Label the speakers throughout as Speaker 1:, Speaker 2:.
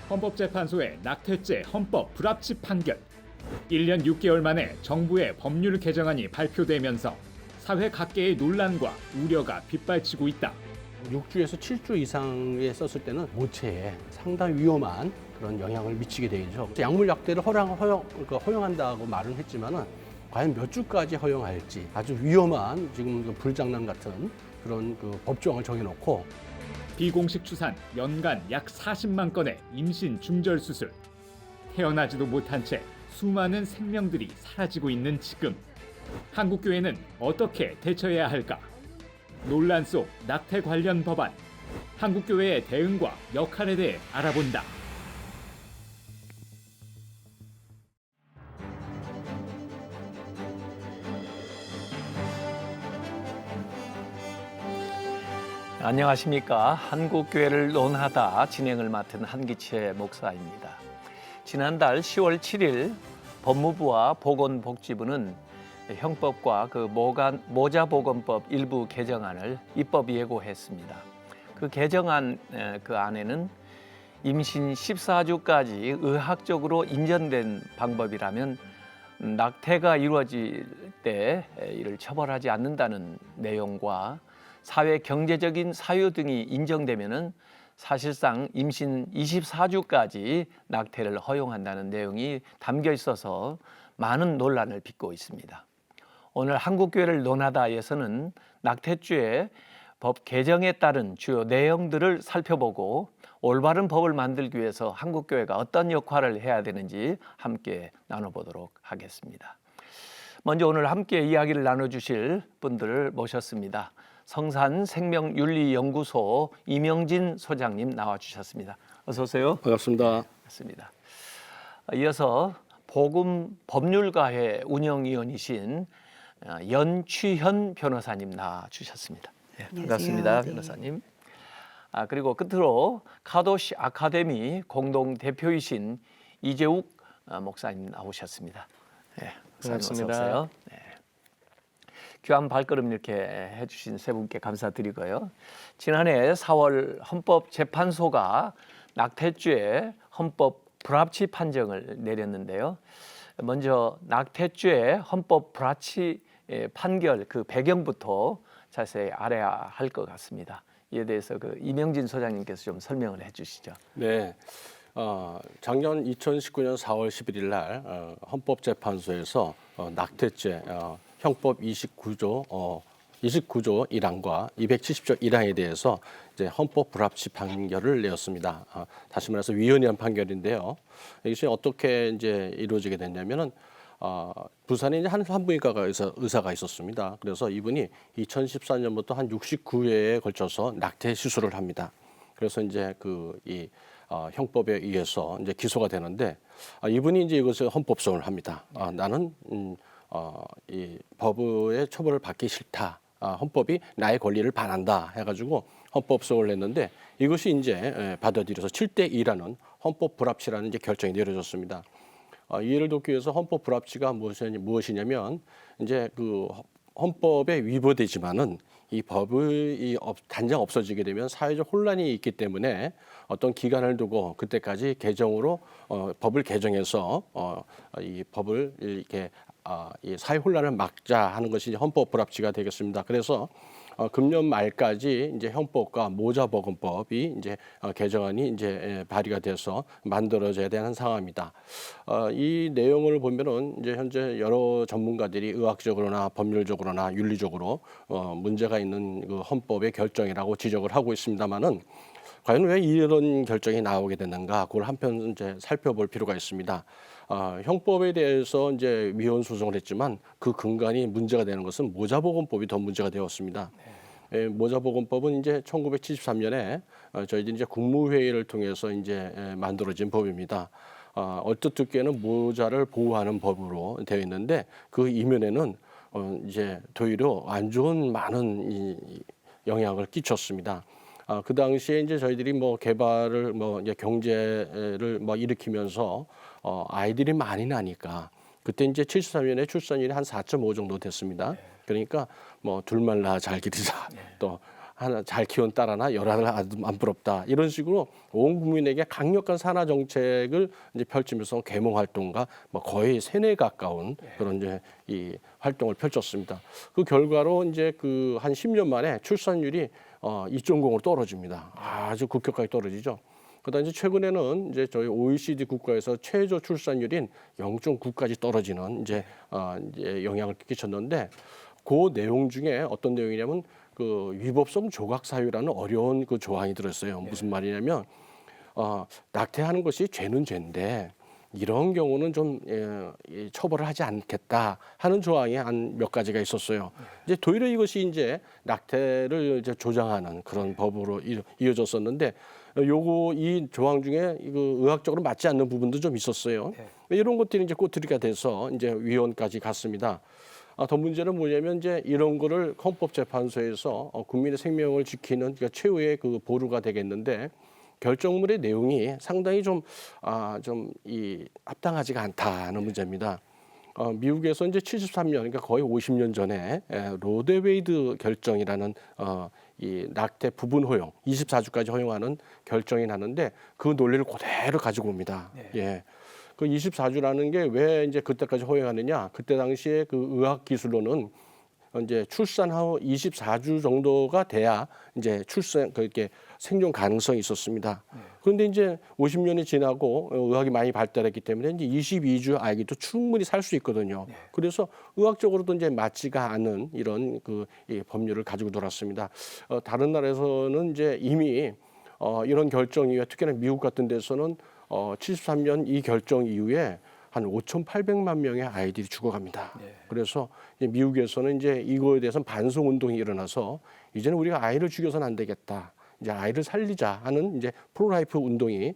Speaker 1: 헌법재판소의 낙태죄 헌법 불합치 판결. 1년 6개월 만에 정부의 법률 개정안이 발표되면서 사회 각계의 논란과 우려가 빗발치고 있다.
Speaker 2: 6주에서 7주 이상에 썼을 때는 모체에 상당히 위험한 그런 영향을 미치게 되죠. 약물 약대를 허용한다고 말은 했지만은 과연 몇 주까지 허용할지 아주 위험한 지금 그 불장난 같은 그런 그 법조항을 정해놓고
Speaker 1: 비공식 추산 연간 약 40만 건의 임신 중절 수술. 태어나지도 못한 채 수많은 생명들이 사라지고 있는 지금 한국교회는 어떻게 대처해야 할까? 논란 속 낙태 관련 법안, 한국교회의 대응과 역할에 대해 알아본다.
Speaker 3: 안녕하십니까. 한국교회를 논하다 진행을 맡은 한기채 목사입니다. 지난달 10월 7일 법무부와 보건복지부는 형법과 그 모자보건법 일부 개정안을 입법 예고했습니다. 그 개정안 그 안에는 임신 14주까지 의학적으로 인정된 방법이라면 낙태가 이루어질 때 이를 처벌하지 않는다는 내용과 사회 경제적인 사유 등이 인정되면은 사실상 임신 24주까지 낙태를 허용한다는 내용이 담겨 있어서 많은 논란을 빚고 있습니다. 오늘 한국교회를 논하다에서는 낙태죄 법 개정에 따른 주요 내용들을 살펴보고 올바른 법을 만들기 위해서 한국교회가 어떤 역할을 해야 되는지 함께 나눠보도록 하겠습니다. 먼저 오늘 함께 이야기를 나눠주실 분들을 모셨습니다. 성산생명윤리연구소 이명진 소장님 나와주셨습니다. 어서 오세요.
Speaker 2: 반갑습니다.
Speaker 3: 반갑습니다. 이어서 복음법률가회 운영위원이신 연취현 변호사님 나와주셨습니다. 네, 반갑습니다. 네. 변호사님. 그리고 끝으로 카도시 아카데미 공동대표이신 이재욱 목사님 나오셨습니다. 네,
Speaker 4: 반갑습니다.
Speaker 3: 어서 오세요. 네. 귀한 발걸음 이렇게 해주신 세 분께 감사드리고요. 지난해 4월 헌법재판소가 낙태죄 헌법 불합치 판정을 내렸는데요. 먼저 낙태죄 헌법 불합치 판결 그 배경부터 자세히 알아야 할 것 같습니다. 이에 대해서 그 이명진 소장님께서 좀 설명을 해주시죠.
Speaker 2: 네, 작년 2019년 4월 11일 날 헌법재판소에서 낙태죄 형법 29조 1항과 270조 1항에 대해서 이제 헌법 불합치 판결을 내었습니다. 다시 말해서 위헌이한 판결인데요. 이것이 어떻게 이제 이루어지게 됐냐면은 부산에 이제 한 산부인과가 의사가 있었습니다. 그래서 이분이 2014년부터 한 69회에 걸쳐서 낙태 시술을 합니다. 그래서 이제 형법에 의해서 이제 기소가 되는데 이분이 이제 이것을 헌법소원을 합니다. 나는 이 법의 처벌을 받기 싫다. 헌법이 나의 권리를 반한다 해가지고 헌법소원을 냈는데 이것이 이제 받아들여서 7대2라는 헌법 불합치라는 이제 결정이 내려졌습니다. 이해를 돕기 위해서 헌법 불합치가 무엇이냐면 이제 그 헌법에 위반되지만은 이 법이 단장 없어지게 되면 사회적 혼란이 있기 때문에 어떤 기간을 두고 그때까지 개정으로 법을 개정해서 이 법을 이렇게 이 사회 혼란을 막자 하는 것이 헌법 불합치가 되겠습니다. 그래서 금년 말까지 이제 형법과 모자보건법이 이제 개정안이 이제 발의가 돼서 만들어져야 되는 상황입니다. 이 내용을 보면은 이제 현재 여러 전문가들이 의학적으로나 법률적으로나 윤리적으로 문제가 있는 그 헌법의 결정이라고 지적을 하고 있습니다만은 과연 왜 이런 결정이 나오게 됐는가? 그걸 한편 이제 살펴볼 필요가 있습니다. 형법에 대해서 이제 위헌 소송을 했지만 그 근간이 문제가 되는 것은 모자보건법이 더 문제가 되었습니다. 모자보건법은 이제 1973년에 저희들이 이제 국무회의를 통해서 이제 만들어진 법입니다. 얼뜻 듣기에는 모자를 보호하는 법으로 되어 있는데 그 이면에는 이제 도리어 안 좋은 많은 이 영향을 끼쳤습니다. 그 당시에 이제 저희들이 뭐 개발을 이제 경제를 일으키면서 아이들이 많이 나니까 그때 이제 73년에 출산율이 한 4.5 정도 됐습니다. 그러니까 뭐 둘만 낳아 잘 기르자 또 하나 잘 키운 딸 하나 열하나 안 부럽다 이런 식으로 온 국민에게 강력한 산하 정책을 이제 펼치면서 계몽 활동과 뭐 거의 세뇌에 가까운 그런 이제 이 활동을 펼쳤습니다. 그 결과로 이제 그 한 10년 만에 출산율이 2.0으로 떨어집니다. 아주 급격하게 떨어지죠. 그다음 이제 최근에는 이제 저희 OECD 국가에서 최저 출산율인 0.9까지 떨어지는 이제 영향을 끼쳤는데 그 내용 중에 어떤 내용이냐면 그 위법성 조각 사유라는 어려운 그 조항이 들었어요. 무슨 말이냐면 낙태하는 것이 죄는 죄인데 이런 경우는 좀 처벌을 하지 않겠다 하는 조항이 한 몇 가지가 있었어요. 이제 도리어 이것이 이제 낙태를 이제 조장하는 그런 법으로 이어졌었는데 요거 이 조항 중에 이거 의학적으로 맞지 않는 부분도 좀 있었어요. 이런 것들이 이제 꼬투리가 돼서 이제 위원까지 갔습니다. 더 문제는 뭐냐면 이제 이런 거를 헌법재판소에서 국민의 생명을 지키는 그러니까 최후의 그 보루가 되겠는데 결정문의 내용이 상당히 좀 합당하지가 않다는 문제입니다. 미국에서 이제 73년 그러니까 거의 50년 전에 로데웨이드 결정이라는 이 낙태 부분 허용 24주까지 허용하는 결정이 나는데 그 논리를 그대로 가지고 옵니다. 예. 그 24주라는 게 왜 이제 그때까지 허용하느냐? 그때 당시에 그 의학 기술로는 이제 출산 후 24주 정도가 돼야 이제 그렇게 생존 가능성이 있었습니다. 그런데 이제 50년이 지나고 의학이 많이 발달했기 때문에 이제 22주 아기도 충분히 살 수 있거든요. 그래서 의학적으로도 이제 맞지가 않은 이런 그 법률을 가지고 돌았습니다. 다른 나라에서는 이제 이미 이런 결정 이후에 특히나 미국 같은 데서는 73년 이 결정 이후에 한 5,800만 명의 아이들이 죽어갑니다. 그래서 이제 미국에서는 이제 이거에 대해서 반성 운동이 일어나서 이제는 우리가 아이를 죽여서는 안 되겠다. 이제 아이를 살리자 하는 이제 프로라이프 운동이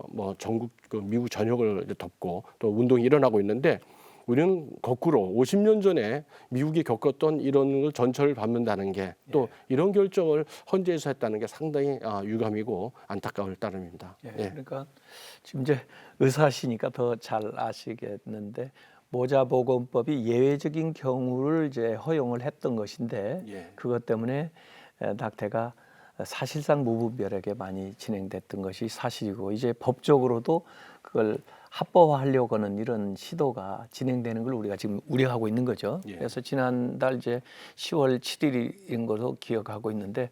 Speaker 2: 뭐 전국 그 미국 전역을 덮고 또 운동이 일어나고 있는데 우리는 거꾸로 50년 전에 미국이 겪었던 이런 걸 전철을 밟는다는 게 또 이런 결정을 헌재에서 했다는 게 상당히 유감이고 안타까울 따름입니다.
Speaker 3: 그러니까 지금 이제 의사시니까 더 잘 아시겠는데 모자보건법이 예외적인 경우를 이제 허용을 했던 것인데 그것 때문에 낙태가 사실상 무분별하게 많이 진행됐던 것이 사실이고 이제 법적으로도 그걸 합법화하려고 하는 이런 시도가 진행되는 걸 우리가 지금 우려하고 있는 거죠. 그래서 지난달 이제 10월 7일인 것으로 기억하고 있는데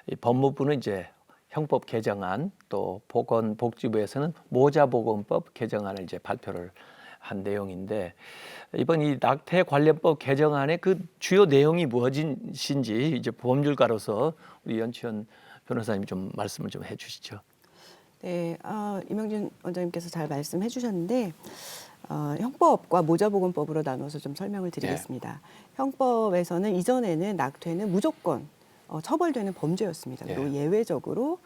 Speaker 3: 이 법무부는 이제 형법 개정안 또 보건복지부에서는 모자보건법 개정안을 이제 발표를 한 내용인데 이번 이 낙태 관련법 개정안의 그 주요 내용이 무엇인지 이제 법률가로서 우리 연치현 변호사님 좀 말씀을 좀 해주시죠.
Speaker 4: 네, 이명준 원장님께서 잘 말씀해 주셨는데 형법과 모자보건법으로 나눠서 좀 설명을 드리겠습니다. 형법에서는 이전에는 낙태는 무조건 처벌되는 범죄였습니다. 그리고 예외적으로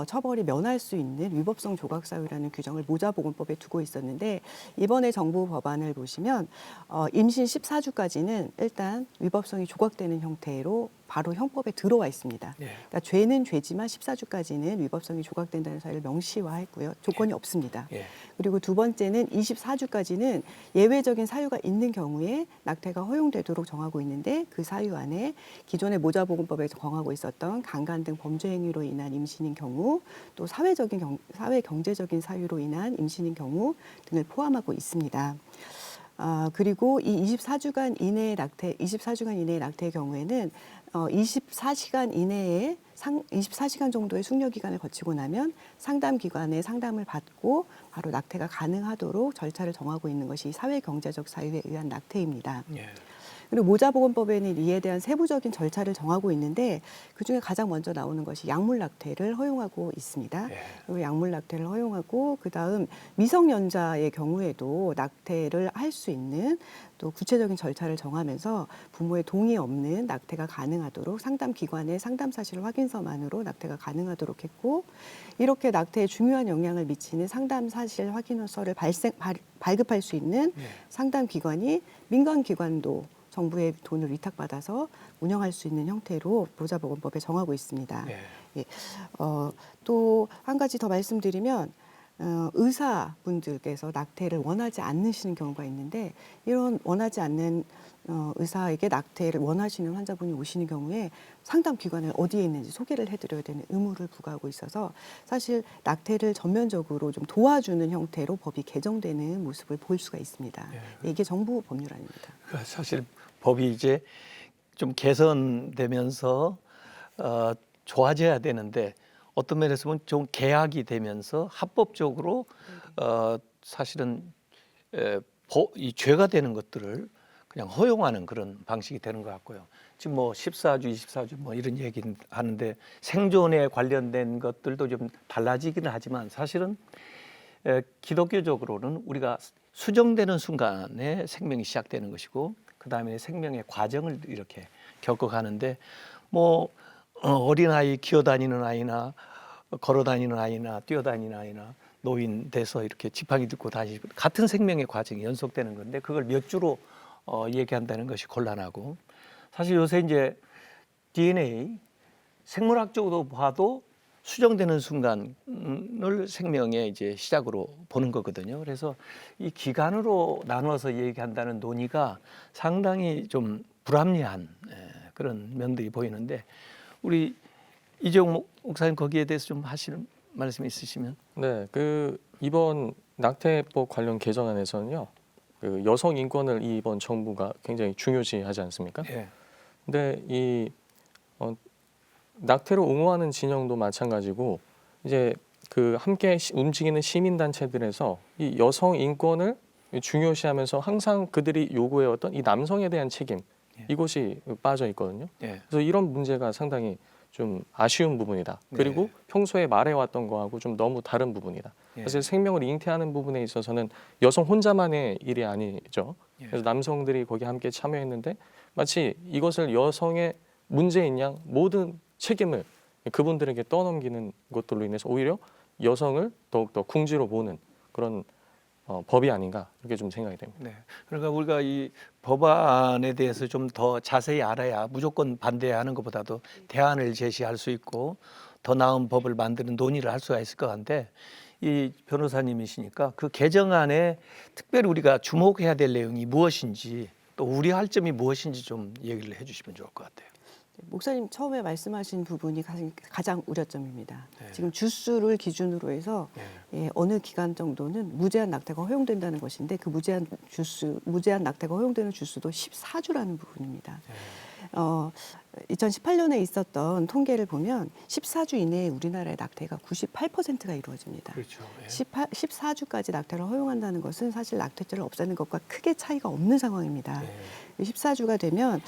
Speaker 4: 처벌이 면할 수 있는 위법성 조각사유라는 규정을 모자보건법에 두고 있었는데 이번에 정부 법안을 보시면 임신 14주까지는 일단 위법성이 조각되는 형태로 바로 형법에 들어와 있습니다. 그러니까 죄는 죄지만 14주까지는 위법성이 조각된다는 사유를 명시화했고요. 조건이 없습니다. 그리고 두 번째는 24주까지는 예외적인 사유가 있는 경우에 낙태가 허용되도록 정하고 있는데 그 사유 안에 기존의 모자보건법에서 정하고 있었던 강간 등 범죄 행위로 인한 임신인 경우 또 사회 경제적인 사유로 인한 임신인 경우 등을 포함하고 있습니다. 그리고 이 24주간 이내의 낙태의 경우에는 24시간 이내에 24시간 정도의 숙려 기간을 거치고 나면 상담 기관의 상담을 받고 바로 낙태가 가능하도록 절차를 정하고 있는 것이 사회 경제적 사유에 의한 낙태입니다. 그리고 모자보건법에는 이에 대한 세부적인 절차를 정하고 있는데 그중에 가장 먼저 나오는 것이 약물 낙태를 허용하고 있습니다. 그리고 약물 낙태를 허용하고 그다음 미성년자의 경우에도 낙태를 할 수 있는 또 구체적인 절차를 정하면서 부모의 동의 없는 낙태가 가능하도록 상담 기관의 상담 사실 확인서만으로 낙태가 가능하도록 했고 이렇게 낙태에 중요한 영향을 미치는 상담 사실 확인서를 발급할 수 있는 상담 기관이 민간 기관도 정부의 돈을 위탁받아서 운영할 수 있는 형태로 모자보건법에 정하고 있습니다. 또 한 가지 더 말씀드리면 의사분들께서 낙태를 원하지 않으시는 경우가 있는데 이런 원하지 않는 의사에게 낙태를 원하시는 환자분이 오시는 경우에 상담 기관을 어디에 있는지 소개를 해드려야 되는 의무를 부과하고 있어서 사실 낙태를 전면적으로 좀 도와주는 형태로 법이 개정되는 모습을 볼 수가 있습니다. 이게 정부 법률안입니다.
Speaker 3: 사실 법이 이제 좀 개선되면서 좋아져야 되는데 어떤 면에서 보면 좀 개혁이 되면서 합법적으로 사실은 이 죄가 되는 것들을 그냥 허용하는 그런 방식이 되는 것 같고요. 지금 뭐 14주, 24주 뭐 이런 얘기 하는데 생존에 관련된 것들도 좀 달라지기는 하지만 사실은 기독교적으로는 우리가 수정되는 순간에 생명이 시작되는 것이고 그 다음에 생명의 과정을 이렇게 겪어가는데 뭐 어린아이 기어다니는 아이나 걸어다니는 아이나 뛰어다니는 아이나 노인 돼서 이렇게 지팡이 들고 다니고 같은 생명의 과정이 연속되는 건데 그걸 몇 주로 얘기한다는 것이 곤란하고 사실 요새 이제 DNA 생물학적으로 봐도 수정되는 순간을 생명의 이제 시작으로 보는 거거든요. 그래서 이 기간으로 나눠서 얘기한다는 논의가 상당히 좀 불합리한 그런 면들이 보이는데 우리 이재용 목사님 거기에 대해서 좀 하실 말씀 있으시면.
Speaker 5: 네, 그 이번 낙태법 관련 개정안에서는요, 그 여성 인권을 이번 정부가 굉장히 중요시하지 않습니까?
Speaker 3: 예.
Speaker 5: 근데 이 낙태를 옹호하는 진영도 마찬가지고 이제 그 함께 움직이는 시민 단체들에서 이 여성 인권을 중요시하면서 항상 그들이 요구해왔던 이 남성에 대한 책임 이것이 빠져 있거든요.
Speaker 3: 예.
Speaker 5: 그래서 이런 문제가 상당히 좀 아쉬운 부분이다. 그리고 평소에 말해왔던 거하고 좀 너무 다른 부분이다. 사실 생명을 잉태하는 부분에 있어서는 여성 혼자만의 일이 아니죠. 그래서 남성들이 거기 함께 참여했는데 마치 이것을 여성의 문제인 양 모든 책임을 그분들에게 떠넘기는 것들로 인해서 오히려 여성을 더욱더 궁지로 보는 그런 법이 아닌가 이렇게 좀 생각이 됩니다.
Speaker 3: 네. 그러니까 우리가 이 법안에 대해서 좀 더 자세히 알아야 무조건 반대하는 것보다도 대안을 제시할 수 있고 더 나은 법을 만드는 논의를 할 수가 있을 것 같은데 이 변호사님이시니까 그 개정안에 특별히 우리가 주목해야 될 내용이 무엇인지 또 우려할 점이 무엇인지 좀 얘기를 해주시면 좋을 것 같아요.
Speaker 4: 목사님 처음에 말씀하신 부분이 가장 우려점입니다.
Speaker 3: 네.
Speaker 4: 지금 주수를 기준으로 해서 어느 기간 정도는 무제한 낙태가 허용된다는 것인데 그 무제한 낙태가 허용되는 주수도 14주라는 부분입니다. 2018년에 있었던 통계를 보면 14주 이내에 우리나라의 낙태가 98%가 이루어집니다.
Speaker 3: 그렇죠.
Speaker 4: 14주까지 낙태를 허용한다는 것은 사실 낙태죄를 없애는 것과 크게 차이가 없는 상황입니다. 14주가 되면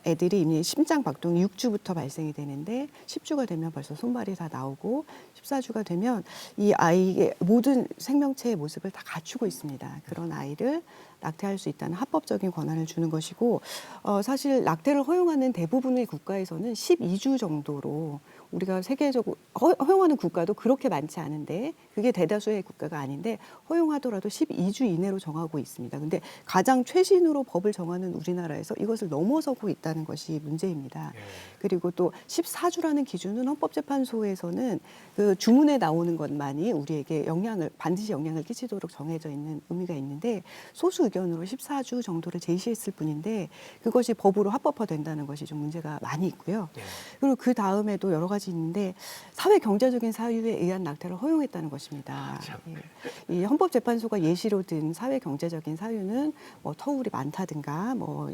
Speaker 4: 애들이 이미 심장 박동이 6주부터 발생이 되는데 10주가 되면 벌써 손발이 다 나오고 14주가 되면 이 아이의 모든 생명체의 모습을 다 갖추고 있습니다. 그런 아이를 낙태할 수 있다는 합법적인 권한을 주는 것이고 사실 낙태를 허용하는 대부분의 국가에서는 12주 정도로 우리가 세계적으로 허용하는 국가도 그렇게 많지 않은데 그게 대다수의 국가가 아닌데 허용하더라도 12주 이내로 정하고 있습니다. 근데 가장 최신으로 법을 정하는 우리나라에서 이것을 넘어서고 있다는 것이 문제입니다. 그리고 또 14주라는 기준은 헌법재판소에서는 그 주문에 나오는 것만이 우리에게 반드시 영향을 끼치도록 정해져 있는 의미가 있는데 소수 의견으로 14주 정도를 제시했을 뿐인데 그것이 법으로 합법화된다는 것이 좀 문제가 많이 있고요. 그리고 그 다음에도 여러 가지 있는데 사회 경제적인 사유에 의한 낙태를 허용했다는 것입니다. 이 헌법재판소가 예시로 든 사회 경제적인 사유는 뭐 터울이 많다든가 뭐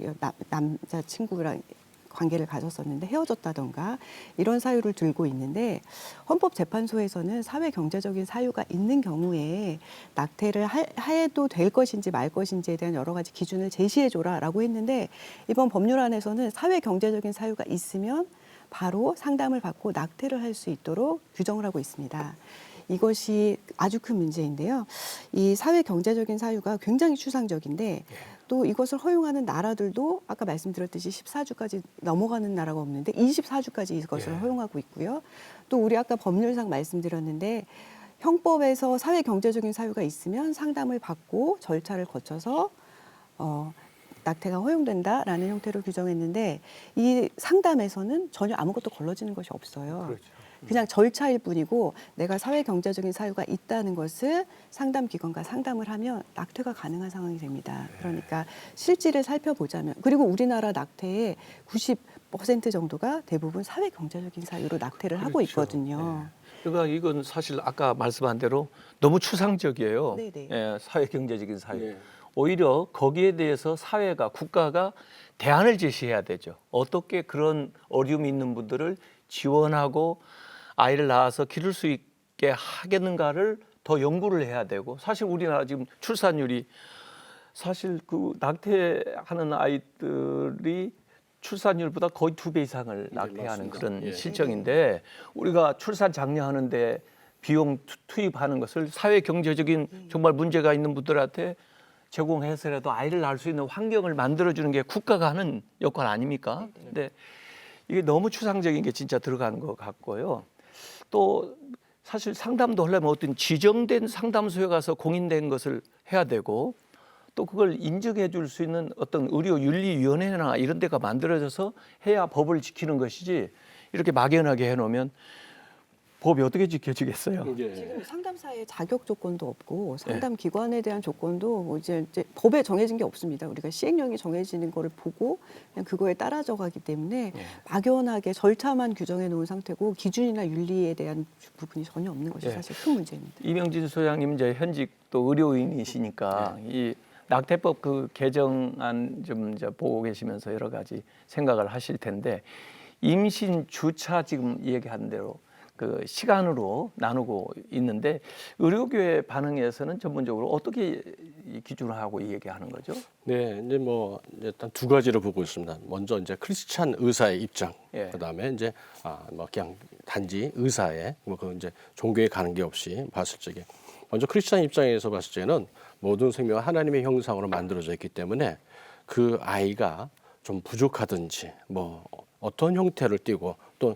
Speaker 4: 남자친구랑 관계를 가졌었는데 헤어졌다던가 이런 사유를 들고 있는데 헌법재판소에서는 사회 경제적인 사유가 있는 경우에 낙태를 해도 될 것인지 말 것인지에 대한 여러 가지 기준을 제시해줘라라고 했는데 이번 법률안에서는 사회 경제적인 사유가 있으면 바로 상담을 받고 낙태를 할 수 있도록 규정을 하고 있습니다. 이것이 아주 큰 문제인데요. 이 사회 경제적인 사유가 굉장히 추상적인데 또 이것을 허용하는 나라들도 아까 말씀드렸듯이 14주까지 넘어가는 나라가 없는데 24주까지 이것을 허용하고 있고요. 또 우리 아까 법률상 말씀드렸는데 형법에서 사회 경제적인 사유가 있으면 상담을 받고 절차를 거쳐서 낙태가 허용된다라는 형태로 규정했는데 이 상담에서는 전혀 아무것도 걸러지는 것이 없어요.
Speaker 3: 그렇죠.
Speaker 4: 그냥 절차일 뿐이고 내가 사회 경제적인 사유가 있다는 것을 상담 기관과 상담을 하면 낙태가 가능한 상황이 됩니다. 그러니까 실질을 살펴보자면 그리고 우리나라 낙태의 90% 정도가 대부분 사회 경제적인 사유로 낙태를 하고
Speaker 3: 그렇죠.
Speaker 4: 있거든요.
Speaker 3: 그러니까 이건 사실 아까 말씀한 대로 너무 추상적이에요.
Speaker 4: 네네.
Speaker 3: 예, 사회 경제적인 사유.
Speaker 2: 네.
Speaker 3: 오히려 거기에 대해서 사회가 국가가 대안을 제시해야 되죠. 어떻게 그런 어려움이 있는 분들을 지원하고 아이를 낳아서 기를 수 있게 하겠는가를 더 연구를 해야 되고 사실 우리나라 지금 출산율이 사실 그 낙태하는 아이들이 출산율보다 거의 2배 이상을 낙태하는
Speaker 2: 맞습니다.
Speaker 3: 그런
Speaker 2: 예.
Speaker 3: 실정인데 우리가 출산 장려하는데 비용 투입하는 것을 사회 경제적인 정말 문제가 있는 분들한테 제공해서라도 아이를 낳을 수 있는 환경을 만들어주는 게 국가가 하는 역할 아닙니까? 근데 이게 너무 추상적인 게 진짜 들어가는 것 같고요. 또 사실 상담도 하려면 어떤 지정된 상담소에 가서 공인된 것을 해야 되고 또 그걸 인증해 줄 수 있는 어떤 의료윤리위원회나 이런 데가 만들어져서 해야 법을 지키는 것이지 이렇게 막연하게 해놓으면 법이 어떻게 지켜지겠어요?
Speaker 4: 지금 상담사의 자격 조건도 없고 상담 기관에 대한 조건도 뭐 이제 법에 정해진 게 없습니다. 우리가 시행령이 정해지는 거를 보고 그냥 그거에 따라져 가기 때문에 막연하게 절차만 규정해 놓은 상태고 기준이나 윤리에 대한 부분이 전혀 없는 것이 사실 큰 문제입니다.
Speaker 3: 이명진 소장님 이제 현직 또 의료인이시니까 이 낙태법 그 개정안 좀 이제 보고 계시면서 여러 가지 생각을 하실 텐데 임신 주차 지금 얘기한 대로 그 시간으로 나누고 있는데 의료교회 반응에서는 전문적으로 어떻게 이 기준을 하고 얘기하는 거죠?
Speaker 2: 네, 이제 뭐 일단 두 가지로 보고 있습니다. 먼저 이제 크리스찬 의사의 입장,
Speaker 3: 예.
Speaker 2: 그다음에 이제 뭐 그냥 단지 의사의 뭐 그 이제 종교에 관계 없이 봤을 적에 먼저 크리스찬 입장에서 봤을 때는 모든 생명은 하나님의 형상으로 만들어져 있기 때문에 그 아이가 좀 부족하든지 뭐 어떤 형태를 띠고 또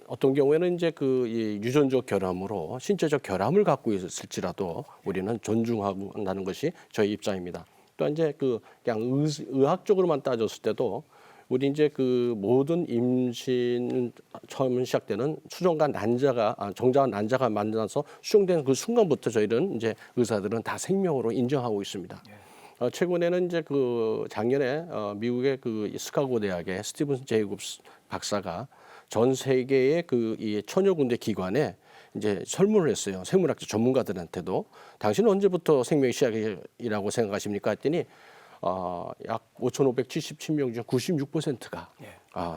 Speaker 2: 어떤 경우에는 이제 그 이 유전적 결함으로 신체적 결함을 갖고 있을지라도 우리는 존중한다는 것이 저희 입장입니다. 또 이제 그 그냥 의학적으로만 따졌을 때도 우리 이제 그 모든 임신 처음 시작되는 수정과 난자가 정자와 난자가 만나서 수정되는 그 순간부터 저희는 이제 의사들은 다 생명으로 인정하고 있습니다. 최근에는 이제 그 작년에 미국의 그 시카고 대학의 스티븐 제이콥스 박사가 전 세계의 그 이 처녀군대 기관에 이제 설문을 했어요. 생물학적 전문가들한테도 당신은 언제부터 생명의 시작이라고 생각하십니까? 했더니 약 5,577명 중 96%가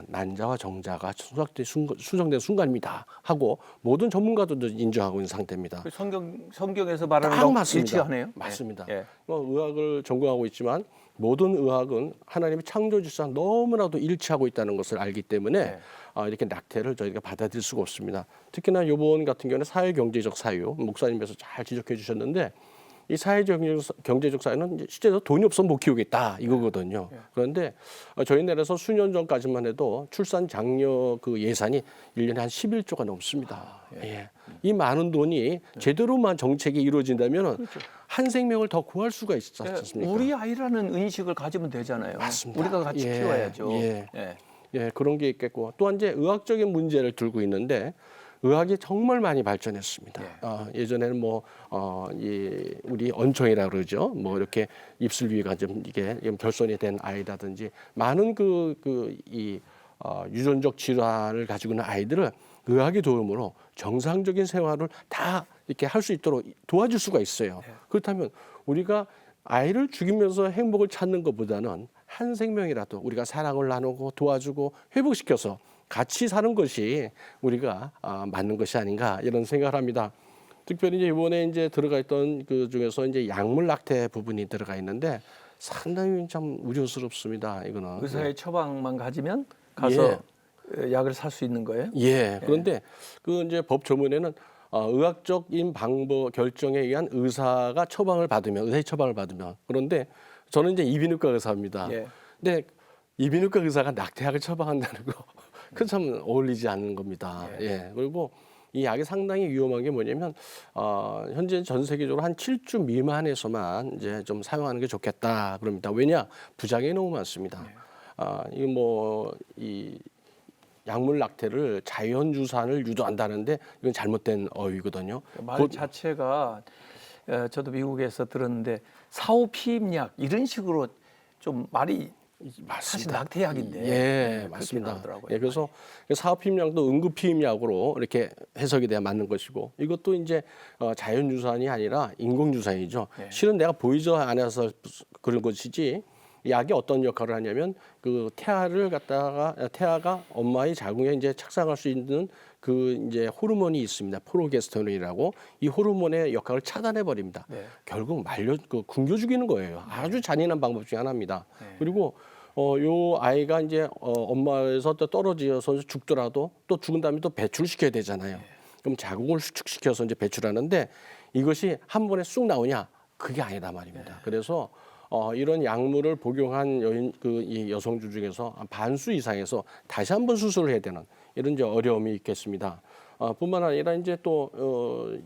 Speaker 2: 난자와 정자가 수정된 순간입니다 하고 모든 전문가들도 인정하고 있는 상태입니다.
Speaker 3: 그 성경에서 말하는
Speaker 2: 딱
Speaker 3: 거
Speaker 2: 맞습니다.
Speaker 3: 일치하네요.
Speaker 2: 맞습니다.
Speaker 3: 예.
Speaker 2: 의학을 전공하고 있지만 모든 의학은 하나님의 창조주상 너무나도 일치하고 있다는 것을 알기 때문에 이렇게 낙태를 저희가 받아들일 수가 없습니다. 특히나 이번 같은 경우는 사회경제적 사유, 목사님께서 잘 지적해 주셨는데 이 경제적 사유는 실제로 돈이 없으면 못 키우겠다 이거거든요. 그런데 저희 나라에서 수년 전까지만 해도 출산 장려 그 예산이 1년에 한 11조가 넘습니다. 예. 이 많은 돈이 제대로만 정책이 이루어진다면 한 생명을 더 구할 수가 있지 않습니까?
Speaker 3: 우리 아이라는 의식을 가지면 되잖아요.
Speaker 2: 맞습니다.
Speaker 3: 우리가 같이 키워야죠.
Speaker 2: 예, 그런 게 있겠고 또 이제 의학적인 문제를 들고 있는데 의학이 정말 많이 발전했습니다. 예전에는 뭐 우리 언총이라 그러죠. 뭐 이렇게 입술 위가 좀 이게 결손이 된 아이라든지 많은 유전적 질환을 가지고 있는 아이들을 의학의 도움으로 정상적인 생활을 다 이렇게 할 수 있도록 도와줄 수가 있어요. 그렇다면 우리가 아이를 죽이면서 행복을 찾는 것보다는 한 생명이라도 우리가 사랑을 나누고 도와주고 회복시켜서 같이 사는 것이 우리가 맞는 것이 아닌가 이런 생각을 합니다. 특별히 이제 이번에 이제 들어가 있던 그 중에서 이제 약물 낙태 부분이 들어가 있는데 상당히 참 우려스럽습니다. 이거는
Speaker 3: 의사의 처방만 가지면 가서 약을 살 수 있는 거예요?
Speaker 2: 예. 그런데 그 이제 법 조문에는 의학적인 방법 결정에 의한 의사가 처방을 받으면 의사의 처방을 받으면 그런데 저는 이제 이비인후과 의사입니다. 근데 이비인후과 의사가 낙태약을 처방한다는 거 그건 참 어울리지 않는 겁니다. 그리고 이 약이 상당히 위험한 게 뭐냐면 현재 전 세계적으로 한 7주 미만에서만 이제 좀 사용하는 게 좋겠다 그럽니다. 왜냐 부작용이 너무 많습니다. 이거 뭐 약물 낙태를 자연유산을 유도한다는데 이건 잘못된 어휘거든요.
Speaker 3: 말 자체가 저도 미국에서 들었는데 사후피임약 이런 식으로 좀 말이 사실 낙태약인데
Speaker 2: 예,
Speaker 3: 그렇게
Speaker 2: 맞습니다.
Speaker 3: 나오더라고요.
Speaker 2: 예, 그래서 사후피임약도 응급피임약으로 이렇게 해석이 돼야 맞는 것이고 이것도 이제 자연유산이 아니라 인공유산이죠.
Speaker 3: 네.
Speaker 2: 실은 내가 보이저 안에서 그런 것이지 약이 어떤 역할을 하냐면 그 태아가 엄마의 자궁에 이제 착상할 수 있는 그 이제 호르몬이 있습니다. 프로게스테론이라고 이 호르몬의 역할을 차단해 버립니다.
Speaker 3: 네.
Speaker 2: 결국 굶겨 죽이는 거예요. 아주 잔인한 방법 중에 하나입니다.
Speaker 3: 네.
Speaker 2: 그리고 요 아이가 이제 엄마에서 또 떨어져서 죽더라도 또 죽은 다음에 또 배출시켜야 되잖아요. 그럼 자궁을 수축시켜서 이제 배출하는데 이것이 한 번에 쑥 나오냐? 그게 아니다 말입니다. 그래서 이런 약물을 복용한 이 여성들 중에서 반수 이상에서 다시 한번 수술을 해야 되는 이런 이제 어려움이 있겠습니다. 뿐만 아니라 이제 또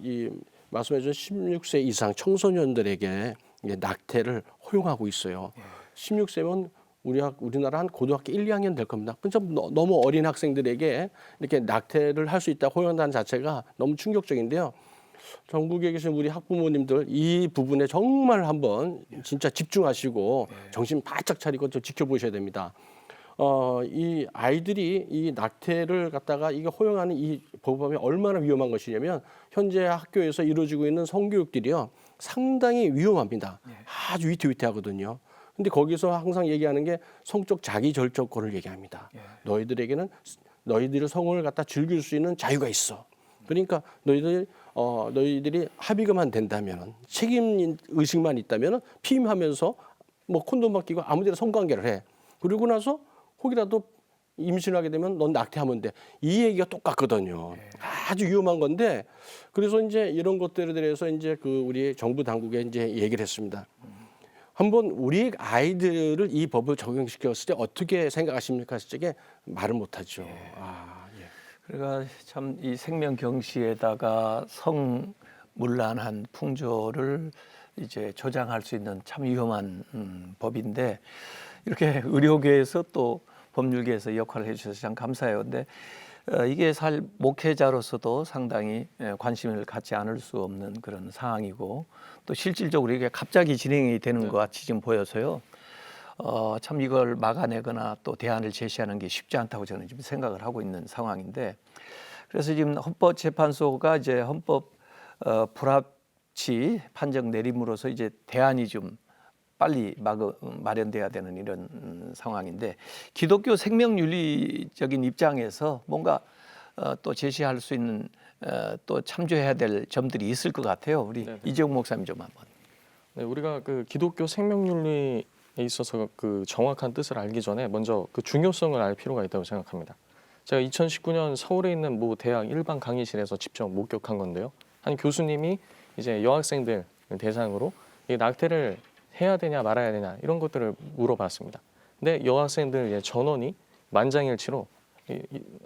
Speaker 2: 이 말씀해준 16세 이상 청소년들에게 이제 낙태를 허용하고 있어요. 16세면 우리나라 한 고등학교 1, 2학년 될 겁니다. 그러니까 너무 어린 학생들에게 이렇게 낙태를 할 수 있다 허용한다는 자체가 너무 충격적인데요. 전국에 계신 우리 학부모님들 이 부분에 정말 한번 진짜 집중하시고 정신 바짝 차리고 좀 지켜보셔야 됩니다. 이 아이들이 이 낙태를 갖다가 이게 허용하는 이 법안이 얼마나 위험한 것이냐면 현재 학교에서 이루어지고 있는 성교육들이요 상당히 위험합니다. 아주 위태위태하거든요. 근데 거기서 항상 얘기하는 게 성적 자기 결정권을 얘기합니다. 너희들에게는 너희들의 성을 갖다 즐길 수 있는 자유가 있어. 그러니까 너희들이 합의가만 된다면 책임 의식만 있다면 피임하면서 뭐 콘돔만 끼고 아무데나 성관계를 해. 그리고 나서 혹이라도 임신하게 되면 넌 낙태하면 돼. 이 얘기가 똑같거든요. 아주 위험한 건데 그래서 이제 이런 것들에 대해서 이제 그 우리 정부 당국에 이제 얘기를 했습니다. 한번 우리 아이들을 이 법을 적용시켰을 때 어떻게 생각하십니까? 했을 적에 말을 못하죠. 예.
Speaker 3: 그러니까 참 이 생명 경시에다가 성문란한 풍조를 이제 조장할 수 있는 참 위험한 법인데 이렇게 의료계에서 또 법률계에서 역할을 해주셔서 참 감사해요. 근데 이게 목회자로서도 상당히 관심을 갖지 않을 수 없는 그런 상황이고 또 실질적으로 이게 갑자기 진행이 되는 것 같이 지금 보여서요. 참 이걸 막아내거나 또 대안을 제시하는 게 쉽지 않다고 저는 지금 생각을 하고 있는 상황인데 그래서 지금 헌법재판소가 이제 헌법 불합치 판정 내림으로써 이제 대안이 좀 빨리 마련돼야 되는 이런 상황인데 기독교 생명윤리적인 입장에서 뭔가 또 제시할 수 있는 또 참조해야 될 점들이 있을 것 같아요. 우리 이재용 목사님 좀 한번.
Speaker 5: 네, 우리가 그 기독교 생명윤리에 있어서 그 정확한 뜻을 알기 전에 먼저 그 중요성을 알 필요가 있다고 생각합니다. 제가 2019년 서울에 있는 모 대학 일반 강의실에서 직접 목격한 건데요. 한 교수님이 이제 여학생들 대상으로 이 낙태를 해야 되냐 말아야 되냐 이런 것들을 물어봤습니다. 근데 여학생들 전원이 만장일치로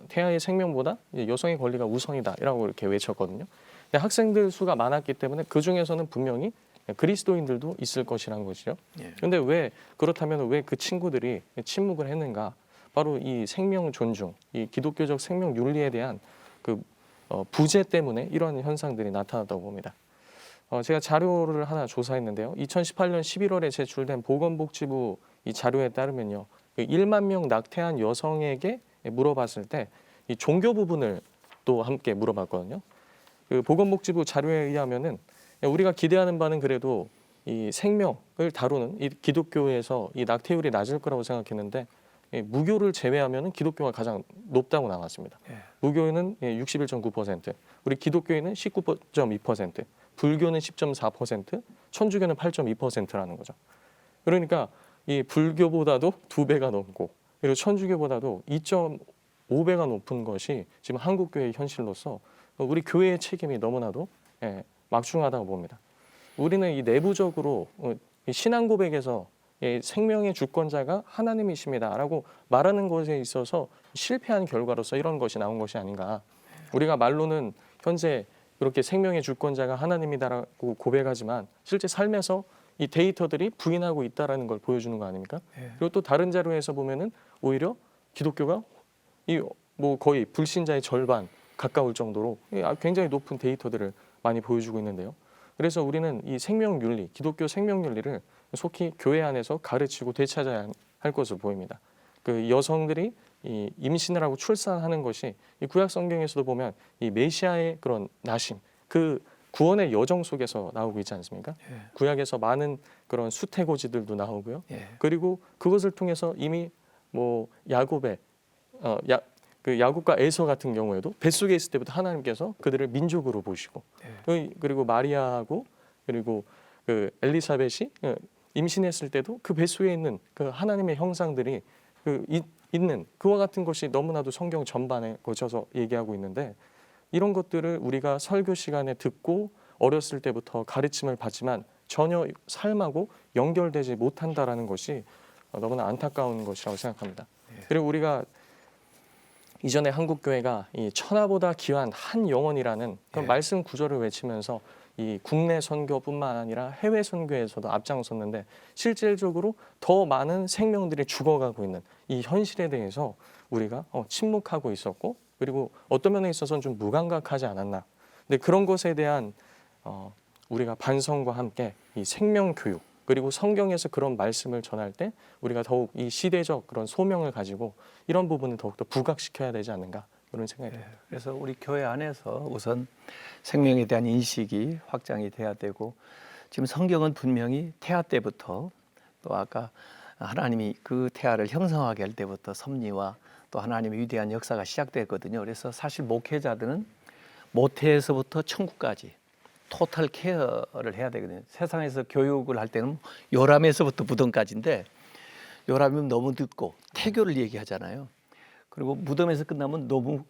Speaker 5: 태아의 생명보다 여성의 권리가 우선이다라고 이렇게 외쳤거든요. 근데 학생들 수가 많았기 때문에 그 중에서는 분명히 그리스도인들도 있을 것이라는 것이죠. 그런데 왜 그렇다면 왜 그 친구들이 침묵을 했는가? 바로 이 생명 존중, 이 기독교적 생명 윤리에 대한 그 부재 때문에 이러한 현상들이 나타났다고 봅니다. 제가 자료를 하나 조사했는데요. 2018년 11월에 제출된 보건복지부 이 자료에 따르면요, 1만 명 낙태한 여성에게 물어봤을 때 이 종교 부분을 또 함께 물어봤거든요. 그 보건복지부 자료에 의하면은 우리가 기대하는 바는 그래도 이 생명을 다루는 이 기독교에서 이 낙태율이 낮을 거라고 생각했는데 무교를 제외하면은 기독교가 가장 높다고 나왔습니다. 무교는 61.9%, 우리 기독교인은 19.2%, 불교는 10.4%, 천주교는 8.2%라는 거죠. 그러니까 이 불교보다도 2배가 넘고 그리고 천주교보다도 2.5배가 높은 것이 지금 한국교회의 현실로서 우리 교회의 책임이 너무나도 막중하다고 봅니다. 우리는 이 내부적으로 신앙 고백에서 생명의 주권자가 하나님이십니다라고 말하는 것에 있어서 실패한 결과로서 이런 것이 나온 것이 아닌가. 우리가 말로는 현재 이렇게 생명의 주권자가 하나님이다라고 고백하지만 실제 삶에서 이 데이터들이 부인하고 있다라는 걸 보여주는 거 아닙니까? 그리고 또 다른 자료에서 보면은 오히려 기독교가 이 뭐 거의 불신자의 절반 가까울 정도로 굉장히 높은 데이터들을 많이 보여주고 있는데요. 그래서 우리는 이 생명윤리, 기독교 생명윤리를 속히 교회 안에서 가르치고 되찾아야 할 것으로 보입니다. 그 여성들이 이 임신을 하고 출산하는 것이 이 구약 성경에서도 보면 이 메시아의 그런 나심, 그 구원의 여정 속에서 나오고 있지 않습니까?
Speaker 3: 예.
Speaker 5: 구약에서 많은 그런 수태고지들도 나오고요.
Speaker 3: 예.
Speaker 5: 그리고 그것을 통해서 이미 뭐 야곱의 그 야곱과 에서 같은 경우에도 뱃속에 있을 때부터 하나님께서 그들을 민족으로 보시고 그리고 마리아하고 그리고 그 엘리사벳이 임신했을 때도 그 뱃속에 있는 그 하나님의 형상들이 있는 그와 같은 것이 너무나도 성경 전반에 거쳐서 얘기하고 있는데 이런 것들을 우리가 설교 시간에 듣고 어렸을 때부터 가르침을 받지만 전혀 삶하고 연결되지 못한다라는 것이 너무나 안타까운 것이라고 생각합니다. 그리고 우리가 이전에 한국 교회가 이 천하보다 귀한 한 영혼이라는 그런 말씀 구절을 외치면서 이 국내 선교뿐만 아니라 해외 선교에서도 앞장섰는데 실질적으로 더 많은 생명들이 죽어가고 있는 이 현실에 대해서 우리가 침묵하고 있었고 그리고 어떤 면에 있어서는 좀 무감각하지 않았나. 근데 그런 것에 대한 우리가 반성과 함께 이 생명 교육 그리고 성경에서 그런 말씀을 전할 때 우리가 더욱 이 시대적 그런 소명을 가지고 이런 부분을 더욱더 부각시켜야 되지 않는가 그런 생각이 듭니다.
Speaker 3: 그래서 우리 교회 안에서 우선 생명에 대한 인식이 확장이 돼야 되고 지금 성경은 분명히 태아 때부터 또 아까 하나님이 그 태아를 형성하게 할 때부터 섭리와 또 하나님의 위대한 역사가 시작됐거든요. 그래서 사실 목회자들은 모태에서부터 천국까지 토탈 케어를 해야 되거든요. 세상에서 교육을 할 때는 요람에서부터 무덤까지인데 요람이면 너무 늦고 태교를 얘기하잖아요. 그리고 무덤에서 끝나면 너무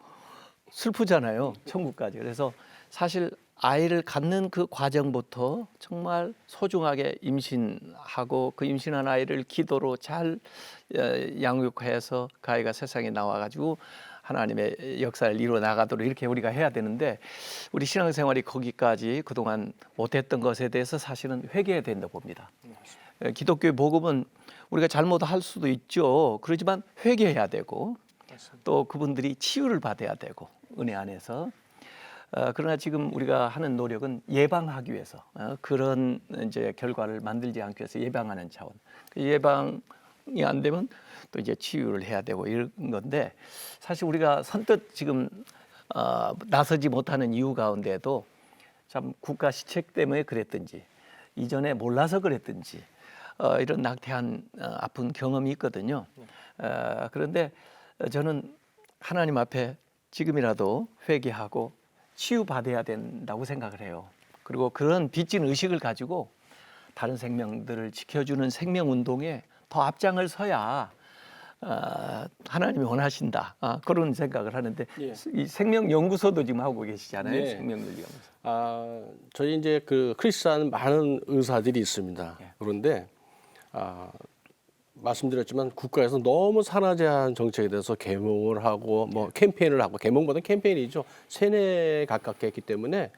Speaker 3: 슬프잖아요. 천국까지. 그래서 사실 아이를 갖는 그 과정부터 정말 소중하게 임신하고 그 임신한 아이를 기도로 잘 양육해서 그 아이가 세상에 나와가지고 하나님의 역사를 이루어 나가도록 이렇게 우리가 해야 되는데 우리 신앙생활이 거기까지 그동안 못했던 것에 대해서 사실은 회개해야 된다 봅니다. 기독교의 복음은 우리가 잘못할 수도 있죠. 그렇지만 회개해야 되고 또 그분들이 치유를 받아야 되고 은혜 안에서 그러나 지금 우리가 하는 노력은 예방하기 위해서 그런 이제 결과를 만들지 않기 위해서 예방하는 차원. 예방이 안 되면 또 이제 치유를 해야 되고 이런 건데 사실 우리가 선뜻 지금 나서지 못하는 이유 가운데도 참 국가 시책 때문에 그랬든지 이전에 몰라서 그랬든지 이런 낙태한 아픈 경험이 있거든요. 그런데 저는 하나님 앞에 지금이라도 회개하고 치유받아야 된다고 생각을 해요. 그리고 그런 빚진 의식을 가지고 다른 생명들을 지켜주는 생명운동에 더 앞장을 서야 하나님이 원하신다. 그런 생각을 하는데 이 생명연구소도 지금 하고 계시잖아요. 생명연구소.
Speaker 2: 저희 이제 그 크리스찬 많은 의사들이 있습니다. 그런데 말씀드렸지만 국가에서 너무 산하 제한 정책에 대해서 계몽을 하고 뭐 캠페인을 하고 계몽보다는 캠페인이죠. 세뇌에 가깝게 했기 때문에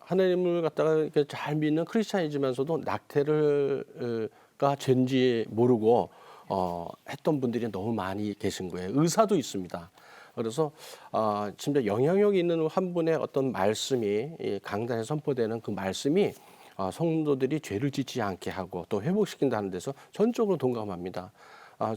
Speaker 2: 하나님을 갖다가 이렇게 잘 믿는 크리스찬이지만서도 낙태가 죄인지 모르고 했던 분들이 너무 많이 계신 거예요. 의사도 있습니다. 그래서 진짜 영향력 있는 한 분의 어떤 말씀이 강단에 선포되는 그 말씀이 성도들이 죄를 짓지 않게 하고 또 회복시킨다는 데서 전적으로 동감합니다.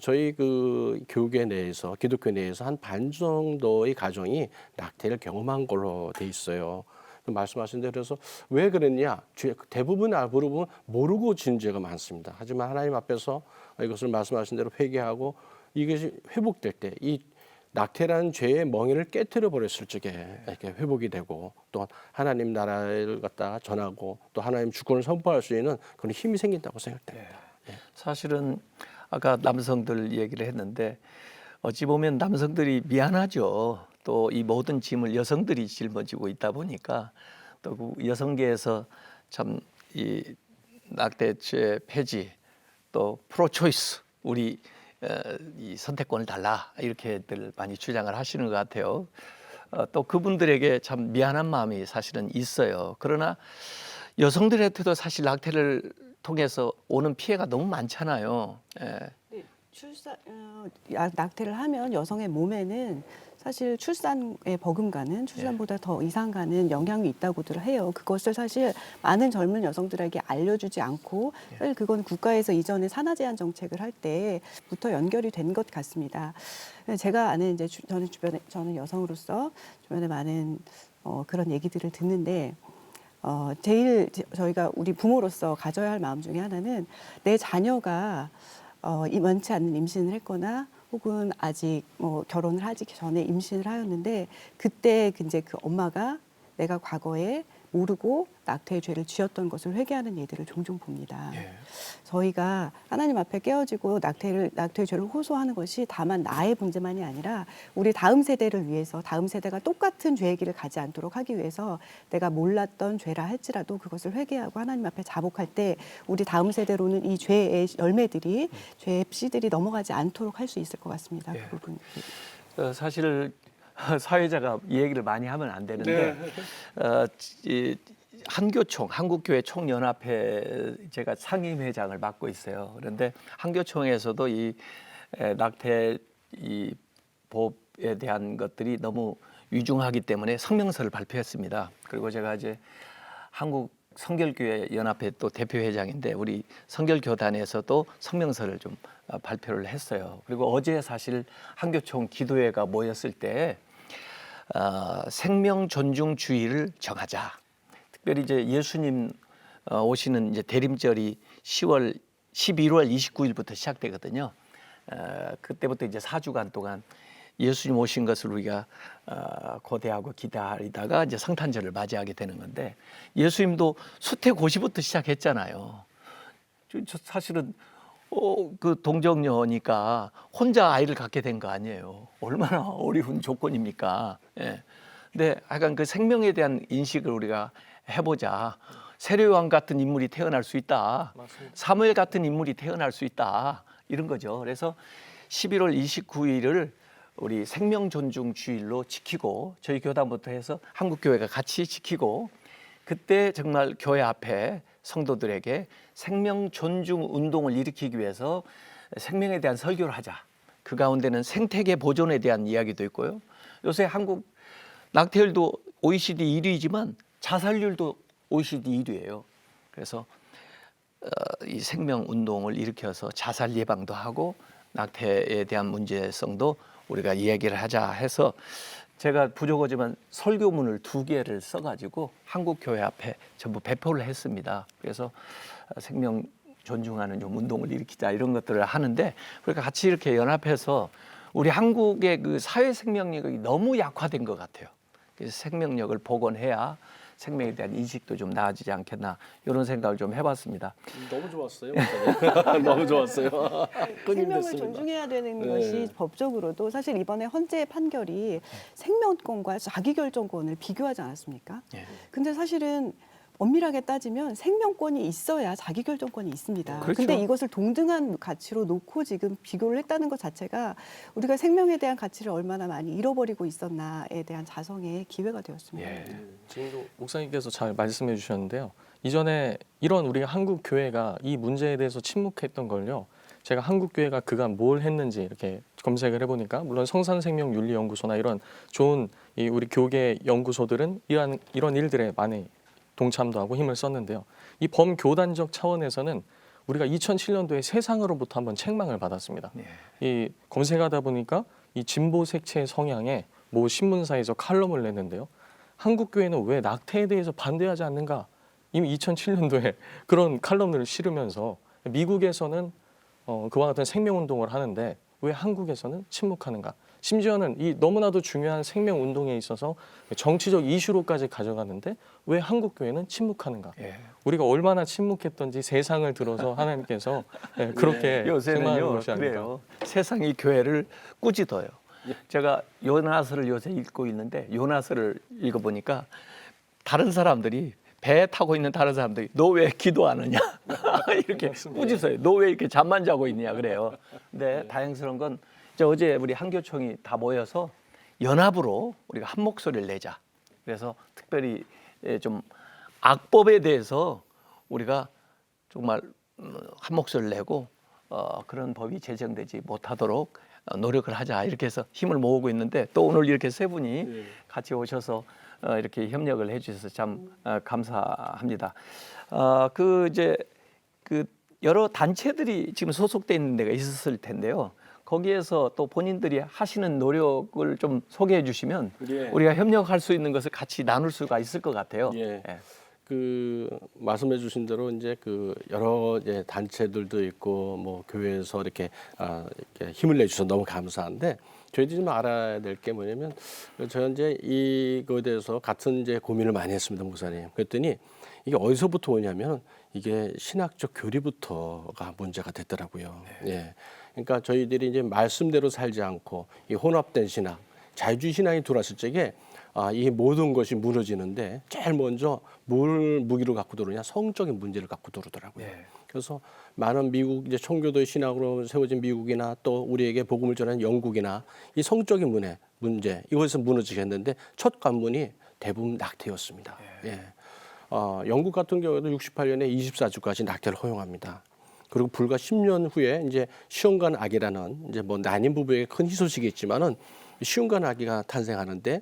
Speaker 2: 저희 그 교계 내에서 기독교 내에서 한 반 정도의 가정이 낙태를 경험한 걸로 돼 있어요. 말씀하신 대로 그래서 왜 그랬냐? 대부분 알고는 모르고 지은 죄가 많습니다. 하지만 하나님 앞에서 이것을 말씀하신 대로 회개하고 이것이 회복될 때 이 낙태라는 죄의 멍에를 깨트려 버렸을 적에 이렇게 회복이 되고 또 하나님 나라를 갖다가 전하고 또 하나님 주권을 선포할 수 있는 그런 힘이 생긴다고 생각됩니다.
Speaker 3: 사실은 아까 남성들 얘기를 했는데 어찌 보면 남성들이 미안하죠. 또 이 모든 짐을 여성들이 짊어지고 있다 보니까 또 그 여성계에서 참 이 낙태죄 폐지 또 프로초이스 우리 이 선택권을 달라 이렇게들 많이 주장을 하시는 것 같아요. 또 그분들에게 참 미안한 마음이 사실은 있어요. 그러나 여성들한테도 사실 낙태를 통해서 오는 피해가 너무 많잖아요.
Speaker 4: 네, 낙태를 하면 여성의 몸에는 사실 출산에 버금가는 출산보다 더 이상 가는 영향이 있다고들 해요. 그것을 사실 많은 젊은 여성들에게 알려주지 않고 사실 그건 국가에서 이전에 산하 제한 정책을 할 때부터 연결이 된 것 같습니다. 제가 아는 이제 저는 여성으로서 주변에 많은 그런 얘기들을 듣는데 제일 저희가 우리 부모로서 가져야 할 마음 중에 하나는 내 자녀가 원치 않는 임신을 했거나 혹은 아직 결혼을 하기 전에 임신을 하였는데 그때 이제 그 엄마가 내가 과거에 모르고 낙태의 죄를 지었던 것을 회개하는 예들을 종종 봅니다. 저희가 하나님 앞에 깨어지고 낙태의 죄를 호소하는 것이 다만 나의 문제만이 아니라 우리 다음 세대를 위해서 다음 세대가 똑같은 죄의 길을 가지 않도록 하기 위해서 내가 몰랐던 죄라 할지라도 그것을 회개하고 하나님 앞에 자복할 때 우리 다음 세대로는 이 죄의 열매들이 죄의 씨들이 넘어가지 않도록 할 수 있을 것 같습니다. 그 부분.
Speaker 3: 사실 사회자가 이 얘기를 많이 하면 안 되는데 이 한교총 한국교회 총연합회 제가 상임회장을 맡고 있어요. 그런데 한교총에서도 이 낙태 이 법에 대한 것들이 너무 위중하기 때문에 성명서를 발표했습니다. 그리고 제가 이제 한국 성결교회 연합회 또 대표회장인데 우리 성결교단에서도 성명서를 좀 발표를 했어요. 그리고 어제 사실 한교총 기도회가 모였을 때 생명 존중주의를 정하자. 특별히 이제 예수님 오시는 이제 대림절이 11월 29일부터 시작되거든요. 그때부터 이제 4주간 동안 예수님 오신 것을 우리가 고대하고 기다리다가 이제 성탄절을 맞이하게 되는 건데 예수님도 수태고시부터 시작했잖아요. 저 사실은 그 동정녀니까 혼자 아이를 갖게 된 거 아니에요. 얼마나 어려운 조건입니까? 예. 근데 하여간 그 생명에 대한 인식을 우리가 해보자. 세례요한 같은 인물이 태어날 수 있다.
Speaker 5: 맞습니다.
Speaker 3: 사무엘 같은 인물이 태어날 수 있다. 이런 거죠. 그래서 11월 29일을 우리 생명 존중 주일로 지키고 저희 교단부터 해서 한국교회가 같이 지키고 그때 정말 교회 앞에 성도들에게 생명 존중 운동을 일으키기 위해서 생명에 대한 설교를 하자. 그 가운데는 생태계 보존에 대한 이야기도 있고요. 요새 한국 낙태율도 OECD 1위지만 자살률도 OECD 1위예요. 그래서 이 생명 운동을 일으켜서 자살 예방도 하고 낙태에 대한 문제성도 우리가 이야기를 하자 해서 제가 부족하지만 설교문을 2개를 써가지고 한국교회 앞에 전부 배포를 했습니다. 그래서 생명 존중하는 좀 운동을 일으키자 이런 것들을 하는데 그러니까 같이 이렇게 연합해서 우리 한국의 그 사회 생명력이 너무 약화된 것 같아요. 그래서 생명력을 복원해야 생명에 대한 인식도 좀 나아지지 않겠나 이런 생각을 좀 해봤습니다.
Speaker 2: 너무 좋았어요. 너무 좋았어요.
Speaker 4: 생명을 존중해야 되는 것이 법적으로도 사실 이번에 헌재 판결이 생명권과 자기결정권을 비교하지 않았습니까? 근데 사실은 엄밀하게 따지면 생명권이 있어야 자기결정권이 있습니다.
Speaker 3: 그렇죠.
Speaker 4: 근데 이것을 동등한 가치로 놓고 지금 비교를 했다는 것 자체가 우리가 생명에 대한 가치를 얼마나 많이 잃어버리고 있었나에 대한 자성의 기회가 되었습니다.
Speaker 5: 지금도 목사님께서 잘 말씀해 주셨는데요. 이전에 이런 우리 한국 교회가 이 문제에 대해서 침묵했던 걸요. 제가 한국 교회가 그간 뭘 했는지 이렇게 검색을 해보니까 물론 성산생명윤리연구소나 이런 좋은 이 우리 교계 연구소들은 이런 일들에 많이 동참도 하고 힘을 썼는데요. 이 범교단적 차원에서는 우리가 2007년도에 세상으로부터 한번 책망을 받았습니다. 이 검색하다 보니까 이 진보 색채 성향의 모 신문사에서 칼럼을 냈는데요. 한국 교회는 왜 낙태에 대해서 반대하지 않는가? 이미 2007년도에 그런 칼럼을 실으면서 미국에서는 그와 같은 생명운동을 하는데 왜 한국에서는 침묵하는가? 심지어는 이 너무나도 중요한 생명운동에 있어서 정치적 이슈로까지 가져가는데 왜 한국 교회는 침묵하는가? 우리가 얼마나 침묵했던지 세상을 들어서 하나님께서 그렇게 책망하는
Speaker 3: 요새는요
Speaker 5: 것이 아닌가.
Speaker 3: 그래요. 세상이 교회를 꾸짖어요. 제가 요나스를 요새 읽고 있는데 요나스를 읽어보니까 다른 사람들이 배에 타고 있는 다른 사람들이 너 왜 기도 안 하냐 이렇게 꾸짖어요. 너 왜 이렇게 잠만 자고 있냐 그래요. 근데 다행스러운 건 어제 우리 한교총이 다 모여서 연합으로 우리가 한 목소리를 내자. 그래서 특별히 좀 악법에 대해서 우리가 정말 한 목소리를 내고 그런 법이 제정되지 못하도록 노력을 하자 이렇게 해서 힘을 모으고 있는데 또 오늘 이렇게 세 분이 같이 오셔서 이렇게 협력을 해주셔서 참 감사합니다. 그 여러 단체들이 지금 소속돼 있는 데가 있었을 텐데요. 거기에서 또 본인들이 하시는 노력을 좀 소개해 주시면
Speaker 2: 예.
Speaker 3: 우리가 협력할 수 있는 것을 같이 나눌 수가 있을 것 같아요.
Speaker 2: 예.
Speaker 3: 예.
Speaker 2: 그 말씀해주신 대로 이제 그 여러 이제 단체들도 있고 뭐 교회에서 이렇게 이렇게 힘을 내주셔서 너무 감사한데 저희들이 좀 알아야 될 게 뭐냐면 저는 이제 이거에 대해서 같은 이제 고민을 많이 했습니다, 목사님. 그랬더니 이게 어디서부터 오냐면 이게 신학적 교리부터가 문제가 됐더라고요. 예. 그러니까 저희들이 이제 말씀대로 살지 않고 이 혼합된 신학, 자유주의 신앙이 들어왔을 적에 이 모든 것이 무너지는데 제일 먼저 뭘 무기로 갖고 들어오냐 성적인 문제를 갖고 들어오더라고요. 그래서 많은 미국 이제 청교도의 신학으로 세워진 미국이나 또 우리에게 복음을 전하는 영국이나 이 성적인 문제 이것에서 무너지겠는데 첫 관문이 대부분 낙태였습니다. 예. 영국 같은 경우에도 68년에 24주까지 낙태를 허용합니다. 그리고 불과 10년 후에 이제 시험관 아기라는 이제 뭐 난임 부부에게 큰 희소식이겠지만은 시험관 아기가 탄생하는데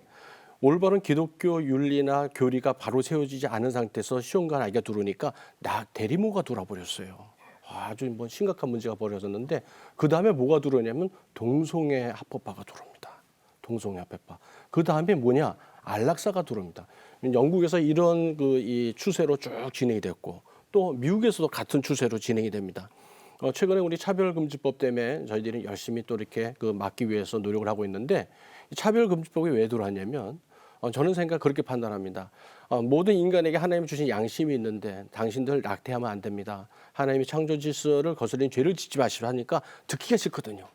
Speaker 2: 올바른 기독교 윤리나 교리가 바로 세워지지 않은 상태에서 시험관 아기가 들어오니까 대리모가 돌아버렸어요. 아주 뭐 심각한 문제가 벌어졌는데 그 다음에 뭐가 들어오냐면 동성애 합법화가 들어옵니다. 동성애 합법화. 그 다음에 뭐냐 안락사가 들어옵니다. 영국에서 이런 이 추세로 쭉 진행이 됐고 또 미국에서도 같은 추세로 진행이 됩니다. 최근에 우리 차별금지법 때문에 저희들이 열심히 또 이렇게 막기 위해서 노력을 하고 있는데 차별금지법이 왜 들어왔냐면 저는 그렇게 판단합니다. 모든 인간에게 하나님이 주신 양심이 있는데 당신들 낙태하면 안 됩니다. 하나님이 창조 질서를 거스린 죄를 짓지 마시라 하니까 듣기가 싫거든요.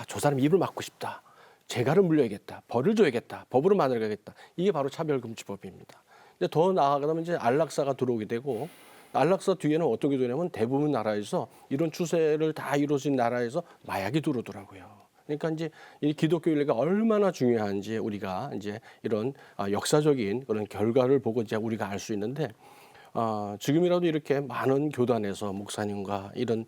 Speaker 2: 저 사람 입을 막고 싶다. 재갈을 물려야겠다. 벌을 줘야겠다. 법으로 만들어야겠다. 이게 바로 차별금지법입니다. 근데 더 나아가면 이제 안락사가 들어오게 되고 안락사 뒤에는 어떻게 되냐면 대부분 나라에서 이런 추세를 다 이루어진 나라에서 마약이 들어오더라고요. 그러니까 이제 이 기독교 윤리가 얼마나 중요한지 우리가 이제 이런 역사적인 그런 결과를 보고 이제 우리가 알 수 있는데 지금이라도 이렇게 많은 교단에서 목사님과 이런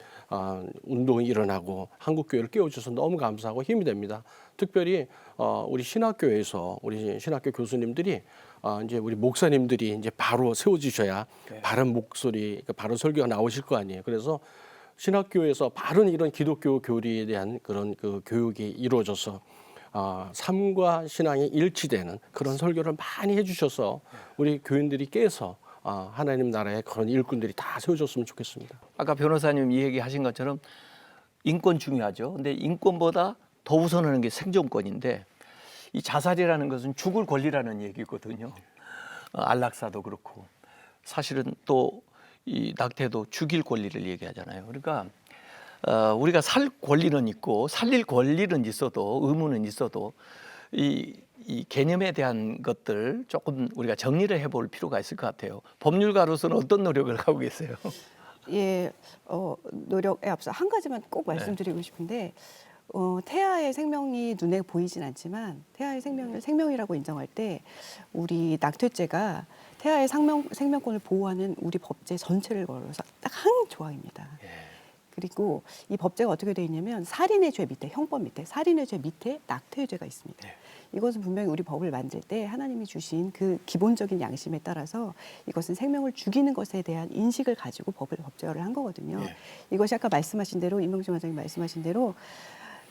Speaker 2: 운동이 일어나고 한국 교회를 깨워주셔서 너무 감사하고 힘이 됩니다. 특별히 우리 신학교에서 우리 신학교 교수님들이 이제 우리 목사님들이 이제 바로 세워지셔야 바른 목소리, 그러니까 바른 설교가 나오실 거 아니에요. 그래서 신학교에서 바른 이런 기독교 교리에 대한 그런 교육이 이루어져서 삶과 신앙이 일치되는 그런 설교를 많이 해주셔서 우리 교인들이 깨서 하나님 나라의 그런 일꾼들이 다 세워졌으면 좋겠습니다.
Speaker 3: 아까 변호사님 이 얘기 하신 것처럼 인권 중요하죠. 근데 인권보다 더 우선하는 게 생존권인데 이 자살이라는 것은 죽을 권리라는 얘기거든요. 안락사도 그렇고 사실은 또 이 낙태도 죽일 권리를 얘기하잖아요. 그러니까 우리가 살 권리는 있고 살릴 권리는 있어도 의무는 있어도 이 개념에 대한 것들 조금 우리가 정리를 해볼 필요가 있을 것 같아요. 법률가로서는 어떤 노력을 하고 계세요?
Speaker 4: 예, 노력에 앞서 한 가지만 꼭 말씀드리고 싶은데 태아의 생명이 눈에 보이진 않지만 태아의 생명을 생명이라고 인정할 때 우리 낙태죄가 태아의 생명권을 보호하는 우리 법제 전체를 걸어서 딱 한 조항입니다. 그리고 이 법제가 어떻게 되어 있냐면 살인의 죄 밑에 형법 밑에 살인의 죄 밑에 낙태의 죄가 있습니다. 이것은 분명히 우리 법을 만들 때 하나님이 주신 그 기본적인 양심에 따라서 이것은 생명을 죽이는 것에 대한 인식을 가지고 법제화를 한 거거든요. 이것이 아까 말씀하신 대로 임명준 원장님 말씀하신 대로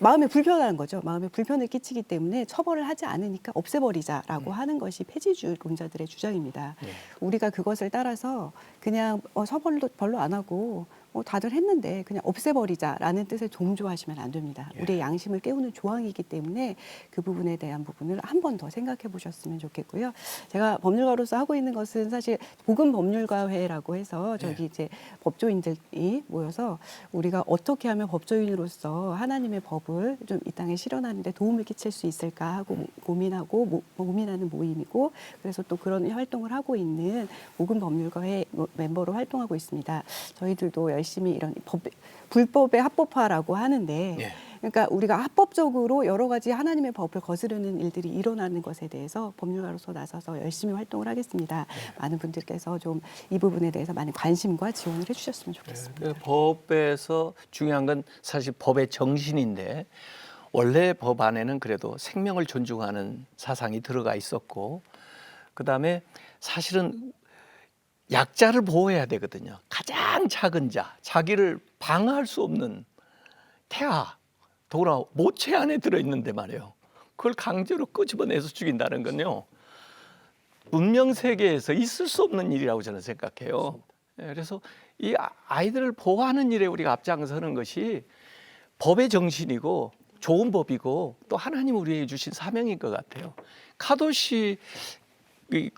Speaker 4: 마음에 불편한 거죠. 마음에 불편을 끼치기 때문에 처벌을 하지 않으니까 없애버리자라고 하는 것이 폐지주의론자들의 주장입니다. 우리가 그것을 따라서 그냥 처벌도 별로 안 하고 다들 했는데 그냥 없애버리자라는 뜻에 동조하시면 안 됩니다. 우리의 양심을 깨우는 조항이기 때문에 그 부분에 대한 부분을 한 번 더 생각해 보셨으면 좋겠고요. 제가 법률가로서 하고 있는 것은 사실 복음법률가회라고 해서 저기 이제 법조인들이 모여서 우리가 어떻게 하면 법조인으로서 하나님의 법을 좀 이 땅에 실현하는 데 도움을 끼칠 수 있을까 하고 고민하는 모임이고 그래서 또 그런 활동을 하고 있는 복음법률가회 멤버로 활동하고 있습니다. 저희들도 열심히 이런 불법의 합법화라고 하는데 그러니까 우리가 합법적으로 여러 가지 하나님의 법을 거스르는 일들이 일어나는 것에 대해서 법률가로서 나서서 열심히 활동을 하겠습니다. 많은 분들께서 좀 이 부분에 대해서 많은 관심과 지원을 해주셨으면 좋겠습니다.
Speaker 3: 법에서 중요한 건 사실 법의 정신인데 원래 법 안에는 그래도 생명을 존중하는 사상이 들어가 있었고 그다음에 사실은 약자를 보호해야 되거든요. 가장 작은 자, 자기를 방어할 수 없는 태아, 더구나 모체 안에 들어있는데 말이에요. 그걸 강제로 끄집어내서 죽인다는 건요. 문명 세계에서 있을 수 없는 일이라고 저는 생각해요. 그래서 이 아이들을 보호하는 일에 우리가 앞장서는 것이 법의 정신이고 좋은 법이고 또 하나님 우리에게 주신 사명인 것 같아요. 카도시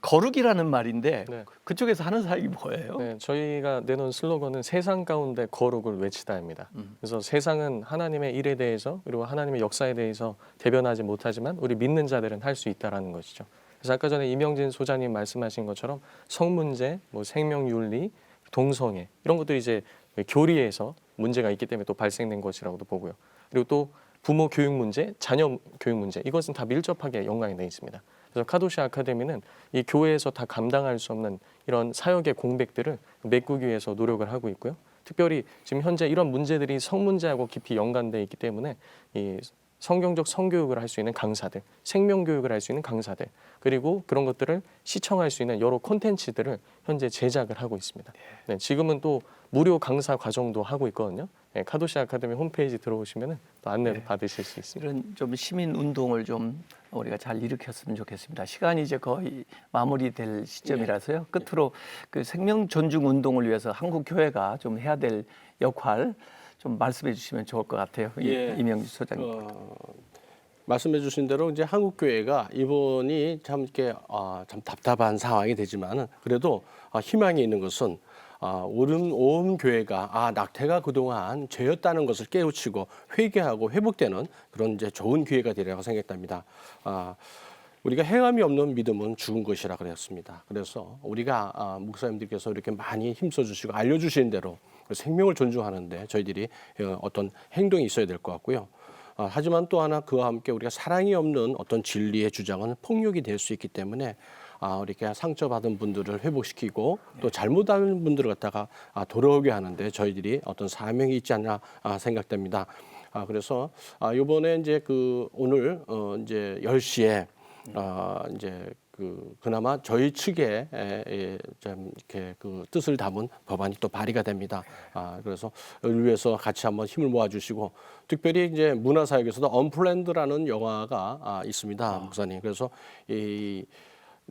Speaker 3: 거룩이라는 말인데
Speaker 5: 네.
Speaker 3: 그쪽에서 하는 사역이 뭐예요?
Speaker 5: 네, 저희가 내놓은 슬로건은 세상 가운데 거룩을 외치다입니다. 그래서 세상은 하나님의 일에 대해서 그리고 하나님의 역사에 대해서 대변하지 못하지만 우리 믿는 자들은 할 수 있다라는 것이죠. 그래서 아까 전에 이명진 소장님 말씀하신 것처럼 성문제, 뭐 생명윤리, 동성애 이런 것들이 이제 교리에서 문제가 있기 때문에 또 발생된 것이라고도 보고요. 그리고 또 부모 교육 문제, 자녀 교육 문제 이것은 다 밀접하게 연관이 되어 있습니다. 그래서 카도시 아카데미는 이 교회에서 다 감당할 수 없는 이런 사역의 공백들을 메꾸기 위해서 노력을 하고 있고요. 특별히 지금 현재 이런 문제들이 성문제하고 깊이 연관되어 있기 때문에 이 성경적 성교육을 할 수 있는 강사들, 생명교육을 할 수 있는 강사들, 그리고 그런 것들을 시청할 수 있는 여러 콘텐츠들을 현재 제작을 하고 있습니다. 네, 지금은 또 무료 강사 과정도 하고 있거든요. 네, 카도시 아카데미 홈페이지 들어오시면 또 안내를 받으실 수 있습니다.
Speaker 3: 이런 좀 시민 운동을 좀 우리가 잘 일으켰으면 좋겠습니다. 시간이 이제 거의 마무리될 시점이라서요. 끝으로 그 생명 존중 운동을 위해서 한국 교회가 좀 해야 될 역할 좀 말씀해 주시면 좋을 것 같아요.
Speaker 2: 예.
Speaker 3: 이명주 소장님.
Speaker 2: 말씀해 주신 대로 이제 한국 교회가 이번이 참 이렇게 참 답답한 상황이 되지만은 그래도 희망이 있는 것은 온 교회가 낙태가 그동안 죄였다는 것을 깨우치고 회개하고 회복되는 그런 이제 좋은 기회가 되리라고 생각됩니다. 우리가 행함이 없는 믿음은 죽은 것이라 그랬습니다. 그래서 우리가 목사님들께서 이렇게 많이 힘써 주시고 알려 주시는 대로 생명을 존중하는데 저희들이 어떤 행동이 있어야 될 것 같고요. 하지만 또 하나 그와 함께 우리가 사랑이 없는 어떤 진리의 주장은 폭력이 될 수 있기 때문에 이렇게 상처받은 분들을 회복시키고 또 잘못하는 분들을 갖다가 돌아오게 하는데 저희들이 어떤 사명이 있지 않나 생각됩니다. 그래서 이번에 이제 오늘 이제 10시에 이제 그나마 저희 측에 좀 이렇게 뜻을 담은 법안이 또 발의가 됩니다. 그래서 이를 위해서 같이 한번 힘을 모아주시고 특별히 이제 문화사역에서도 언플랜드라는 영화가 있습니다, 목사님. 그래서 이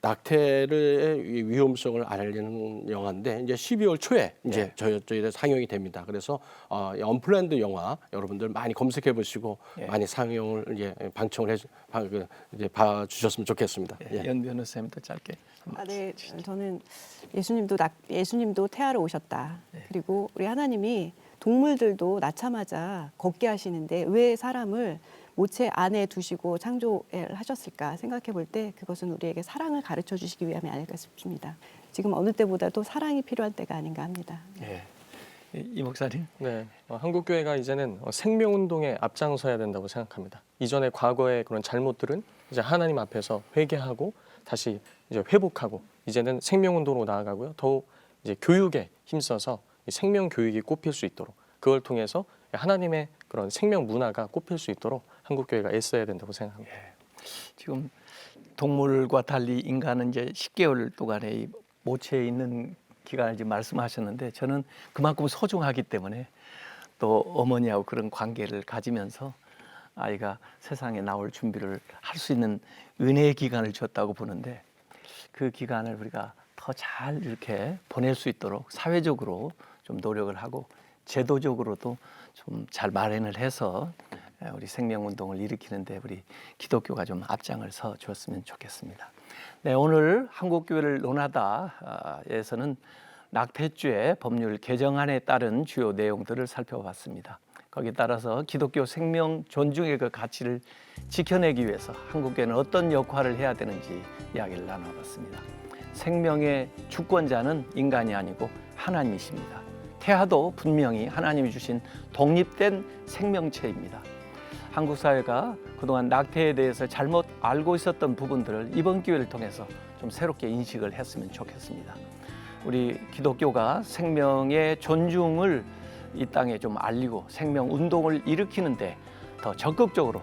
Speaker 2: 낙태의 위험성을 알리는 영화인데 이제 12월 초에 이제 저희들 상영이 됩니다. 그래서 언플랜드 영화 여러분들 많이 검색해 보시고 많이 상영을 이제 방청을 이제 봐주셨으면 좋겠습니다.
Speaker 3: 연 변호사님도 짧게.
Speaker 4: 네, 저는 예수님도 태아로 오셨다. 그리고 우리 하나님이 동물들도 낳자마자 걷게 하시는데 왜 사람을 모체 안에 두시고 창조를 하셨을까 생각해 볼 때 그것은 우리에게 사랑을 가르쳐 주시기 위함이 아닐까 싶습니다. 지금 어느 때보다도 사랑이 필요할 때가 아닌가 합니다.
Speaker 3: 이 목사님.
Speaker 5: 네, 한국 교회가 이제는 생명운동에 앞장서야 된다고 생각합니다. 이전에 과거의 그런 잘못들은 이제 하나님 앞에서 회개하고 다시 이제 회복하고 이제는 생명운동으로 나아가고요. 더욱 이제 교육에 힘써서 이 생명 교육이 꼽힐 수 있도록 그걸 통해서 하나님의 그런 생명 문화가 꼽힐 수 있도록 한국 교회가 애써야 된다고 생각합니다.
Speaker 3: 지금 동물과 달리 인간은 이제 10개월 동안에 이 모체에 있는 기간을 지금 말씀하셨는데 저는 그만큼 소중하기 때문에 또 어머니하고 그런 관계를 가지면서 아이가 세상에 나올 준비를 할 수 있는 은혜의 기간을 줬다고 보는데 그 기간을 우리가 더 잘 이렇게 보낼 수 있도록 사회적으로 좀 노력을 하고 제도적으로도 좀 잘 마련을 해서 우리 생명운동을 일으키는데 우리 기독교가 좀 앞장을 서 주었으면 좋겠습니다. 네, 오늘 한국교회를 논하다에서는 낙태죄 법률 개정안에 따른 주요 내용들을 살펴봤습니다. 거기에 따라서 기독교 생명 존중의 그 가치를 지켜내기 위해서 한국교회는 어떤 역할을 해야 되는지 이야기를 나눠봤습니다. 생명의 주권자는 인간이 아니고 하나님이십니다. 태아도 분명히 하나님이 주신 독립된 생명체입니다. 한국 사회가 그동안 낙태에 대해서 잘못 알고 있었던 부분들을 이번 기회를 통해서 좀 새롭게 인식을 했으면 좋겠습니다. 우리 기독교가 생명의 존중을 이 땅에 좀 알리고 생명 운동을 일으키는데 더 적극적으로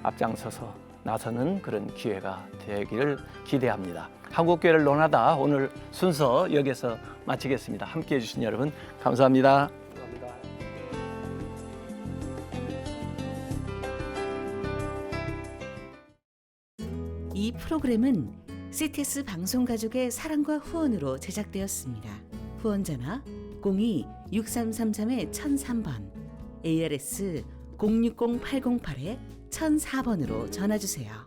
Speaker 3: 앞장서서 나서는 그런 기회가 되기를 기대합니다. 한국교회를 논하다 오늘 순서 여기서 마치겠습니다. 함께해 주신 여러분 감사합니다.
Speaker 6: 이 프로그램은 CTS 방송가족의 사랑과 후원으로 제작되었습니다. 후원전화 02-6333-1003번, ARS 060-808-1004번으로 전화주세요.